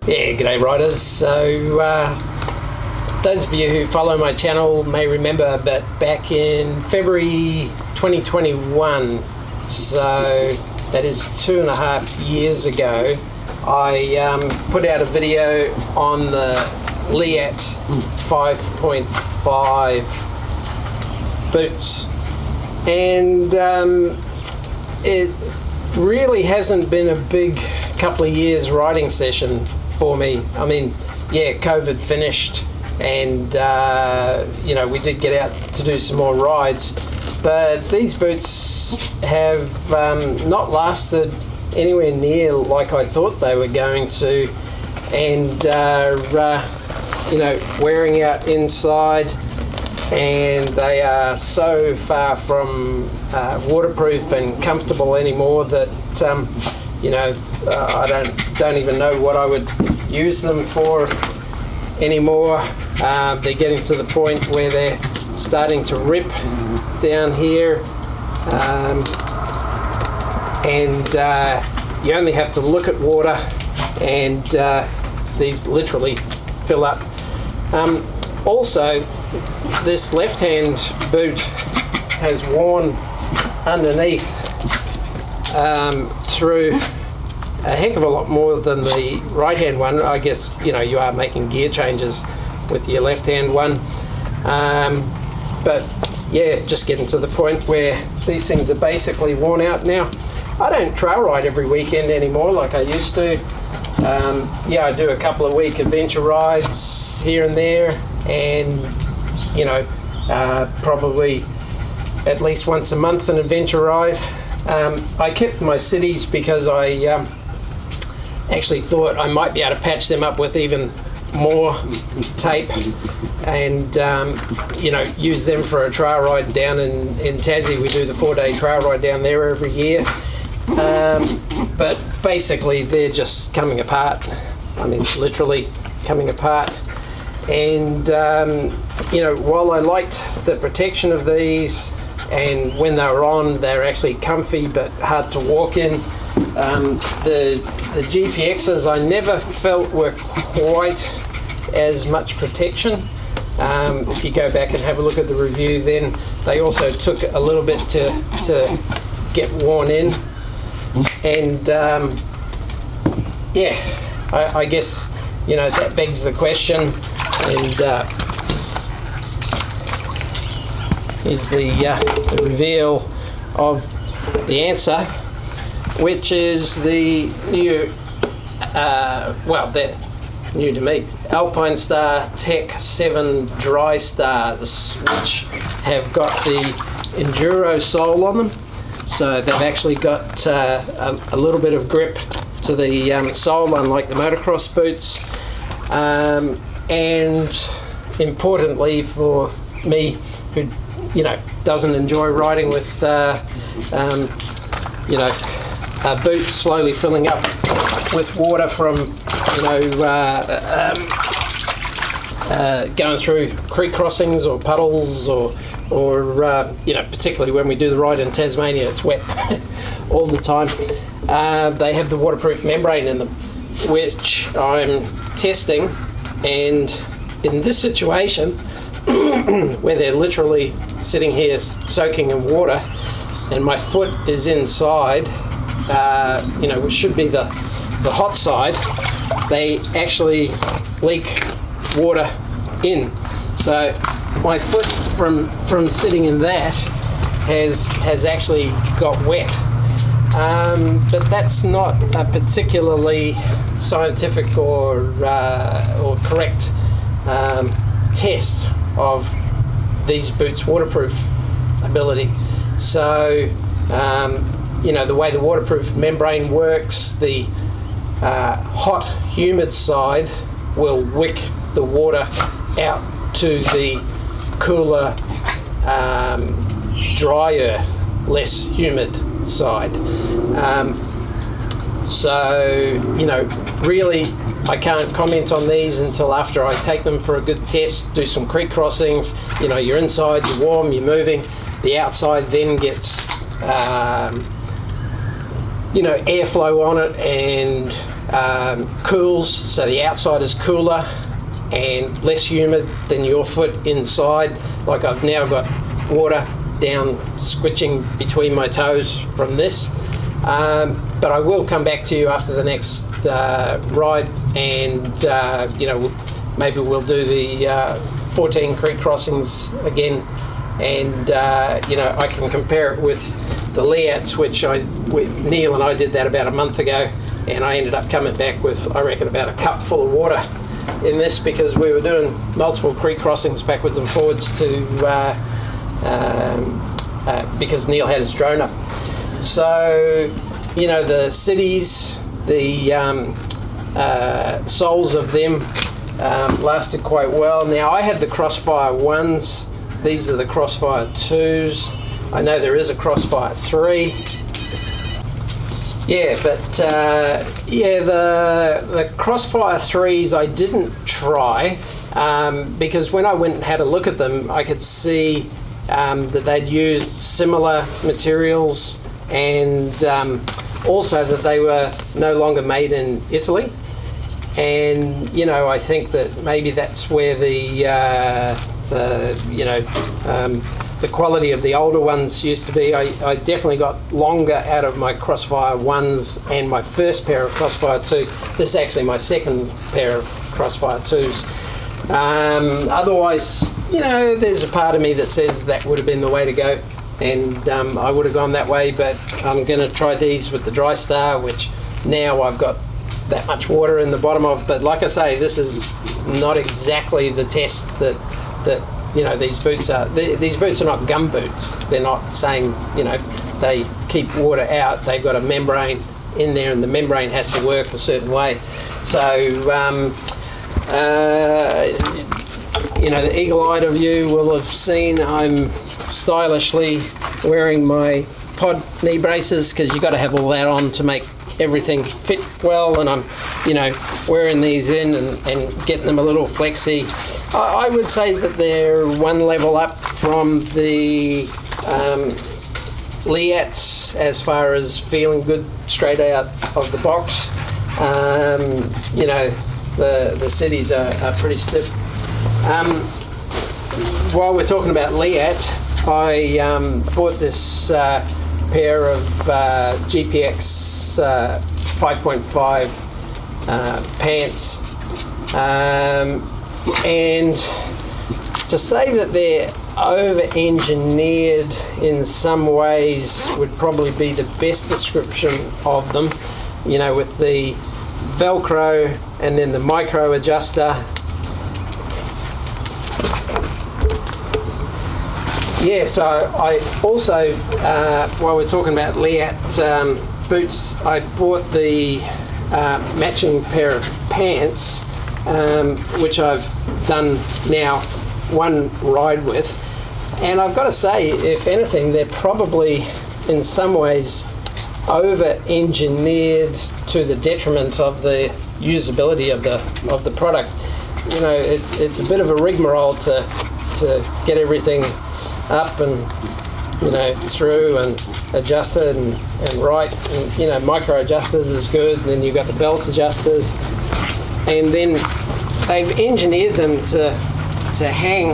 Yeah, g'day riders. So those of you who follow my channel may remember that back in February 2021, so that is 2.5 years ago, I put out a video on the Leatt 5.5 boots, and it really hasn't been a big couple of years riding session for me. I mean, yeah, COVID finished, and you know, we did get out to do some more rides, but these boots have not lasted anywhere near like I thought they were going to, and you know, wearing out inside, and they are so far from waterproof and comfortable anymore that you know, I don't even know what I would use them for anymore. They're getting to the point where they're starting to rip down here, and you only have to look at water and these literally fill up. Also, this left-hand boot has worn underneath through a heck of a lot more than the right-hand one. I guess, you know, you are making gear changes with your left-hand one, but yeah, just getting to the point where these things are basically worn out now. I don't trail ride every weekend anymore like I used to. Yeah, I do a couple of week adventure rides here and there, and you know, probably at least once a month an adventure ride. I kept my cities because I actually thought I might be able to patch them up with even more tape, and you know, use them for a trail ride down in Tassie. We do the 4-day trail ride down there every year, but basically they're just coming apart. I mean, literally coming apart. And you know, while I liked the protection of these, and when they were on, they're actually comfy but hard to walk in. The GPXs I never felt were quite as much protection. If you go back and have a look at the review, then they also took a little bit to get worn in. And yeah, I guess, you know, that begs the question, and is the reveal of the answer, which is the new, well, they're new to me, Alpinestar Tech 7 Drystars, which have got the Enduro sole on them. So they've actually got a little bit of grip to the sole, unlike the motocross boots. And importantly for me, who, you know, doesn't enjoy riding with you know, boots slowly filling up with water from, you know, going through creek crossings or puddles, or you know, particularly when we do the ride in Tasmania, it's wet all the time. They have the waterproof membrane in them, which I'm testing, and in this situation where they're literally sitting here soaking in water and my foot is inside, you know, which should be the hot side, they actually leak water in. So my foot from sitting in that has actually got wet. But that's not a particularly scientific or correct test of these boots' waterproof ability. So you know, the way the waterproof membrane works, the hot, humid side will wick the water out to the cooler, drier, less humid side. So, you know, really I can't comment on these until after I take them for a good test, do some creek crossings. You know, you're inside, you're warm, you're moving. The outside then gets you know, airflow on it, and cools, so the outside is cooler and less humid than your foot inside. Like I've now got water down squitching between my toes from this. But I will come back to you after the next ride, and maybe we'll do the 14 creek crossings again, and I can compare it with the Leatts, which Neil and I did that about a month ago, and I ended up coming back with, I reckon, about a cup full of water in this, because we were doing multiple creek crossings backwards and forwards because Neil had his drone up. So, the cities, the soles of them lasted quite well. Now, I had the Crossfire 1s. These are the Crossfire 2s. I know there is a Crossfire 3. Yeah, but the Crossfire 3s I didn't try because when I went and had a look at them, I could see that they'd used similar materials, and also that they were no longer made in Italy. And I think that maybe that's where the quality of the older ones used to be. I definitely got longer out of my Crossfire 1s and my first pair of Crossfire 2s. This is actually my second pair of Crossfire 2s. Otherwise, there's a part of me that says that would have been the way to go, and I would have gone that way, but I'm going to try these with the Drystar, which now I've got that much water in the bottom of. But like I say, this is not exactly the test that these boots are. These boots are not gum boots. They're not saying they keep water out. They've got a membrane in there, and the membrane has to work a certain way. So the eagle-eyed of you will have seen I'm stylishly wearing my pod knee braces, because you've got to have all that on to make everything fit well, and I'm wearing these in and getting them a little flexy. I would say that they're one level up from the Leatts as far as feeling good straight out of the box. The cities are pretty stiff. While we're talking about Leatt, I bought this pair of GPX 5.5 pants, and to say that they're over-engineered in some ways would probably be the best description of them, with the Velcro and then the micro adjuster. Yeah, so I also, while we're talking about Leatt boots, I bought the matching pair of pants, which I've done now one ride with. And I've got to say, if anything, they're probably in some ways over-engineered to the detriment of the usability of the product. It's a bit of a rigmarole to get everything up and through and adjusted and right, and micro adjusters is good, and then you've got the belt adjusters, and then they've engineered them to hang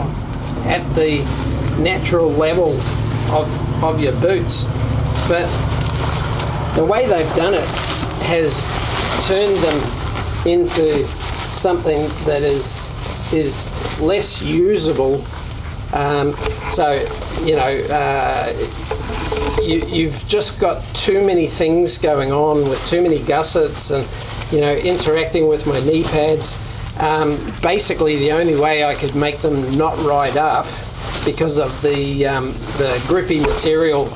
at the natural level of your boots, but the way they've done it has turned them into something that is less usable. You've just got too many things going on with too many gussets and interacting with my knee pads. Basically, the only way I could make them not ride up, because of the grippy material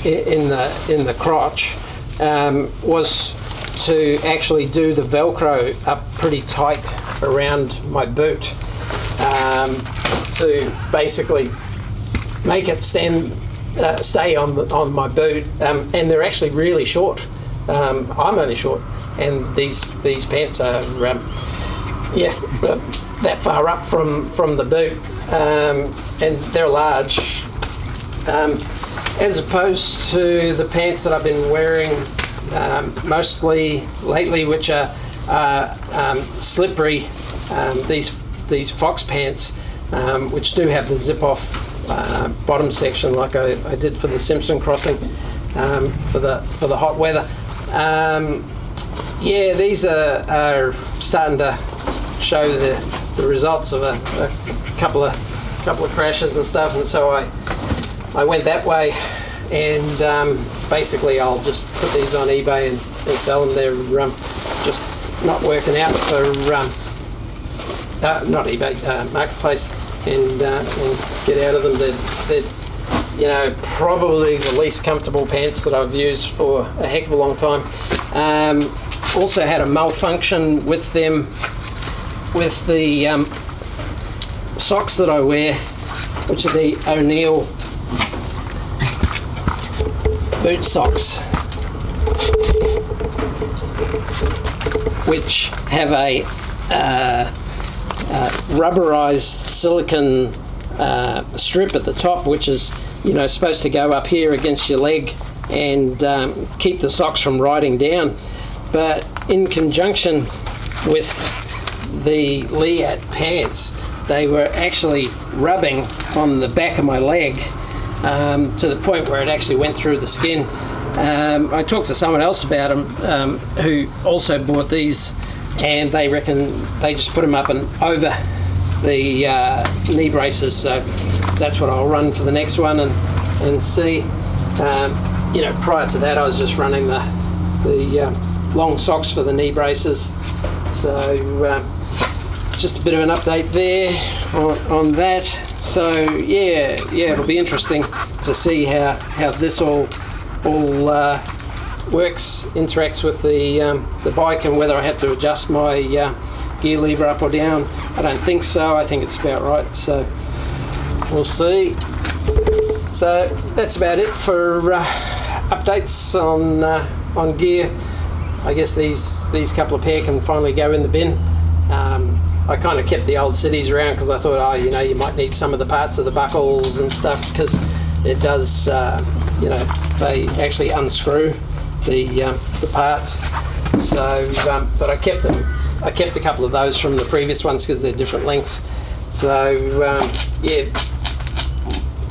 in the crotch, was to actually do the Velcro up pretty tight around my boot, to basically make it stay on my boot, and they're actually really short. I'm only short, and these pants are that far up from the boot, and they're large, as opposed to the pants that I've been wearing mostly lately, which are slippery. These Fox pants, which do have the zip-off bottom section, like I did for the Simpson crossing for the hot weather. Yeah, these are starting to show the results of a couple of crashes and stuff, and so I went that way, and basically I'll just put these on eBay and sell them. They're just not working out for not eBay, Marketplace, and get out of them. They're you know, probably the least comfortable pants that I've used for a heck of a long time. Also had a malfunction with them, with the socks that I wear, which are the O'Neill boot socks, which have a rubberized silicone strip at the top, which is, you know, supposed to go up here against your leg and keep the socks from riding down. But in conjunction with the Leatt pants, they were actually rubbing on the back of my leg to the point where it actually went through the skin. I talked to someone else about them who also bought these, and they reckon they just put them up and over the knee braces. So that's what I'll run for the next one and see. You know, prior to that I was just running the long socks for the knee braces. So just a bit of an update there on that. So yeah, it'll be interesting to see how this all works, interacts with the bike, and whether I have to adjust my gear lever up or down. I don't think so. I think it's about right. So we'll see. So that's about it for updates on gear. I guess these couple of pair can finally go in the bin. I kind of kept the old Sidis around because I thought, oh, you know, you might need some of the parts of the buckles and stuff, because it does, you know, they actually unscrew the parts. So, but I kept them. I kept a couple of those from the previous ones because they're different lengths. So yeah,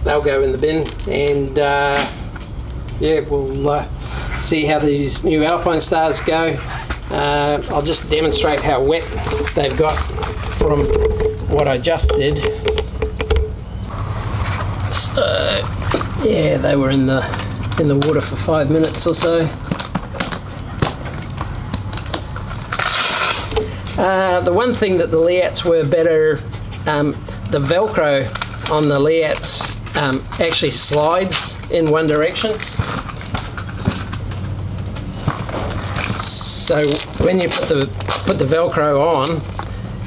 they'll go in the bin, and yeah, we'll see how these new Alpinestars go. I'll just demonstrate how wet they've got from what I just did. So yeah, they were in the water for 5 minutes or so. The one thing that the Leatts were better, the Velcro on the Leatts actually slides in one direction. So when you put the Velcro on,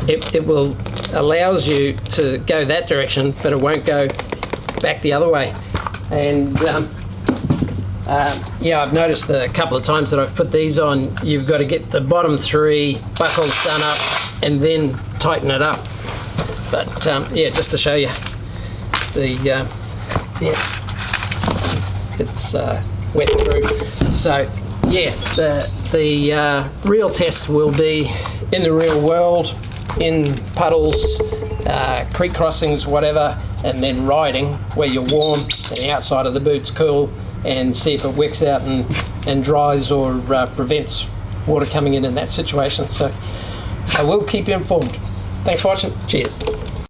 it will allows you to go that direction, but it won't go back the other way. And yeah, I've noticed that a couple of times that I've put these on, you've got to get the bottom 3 buckles done up and then tighten it up. But yeah, just to show you, yeah, it's wet through. So yeah, the real test will be in the real world, in puddles, creek crossings, whatever, and then riding where you're warm and the outside of the boot's cool, and see if it wicks out and dries or prevents water coming in that situation. So I will keep you informed. Thanks for watching. Cheers.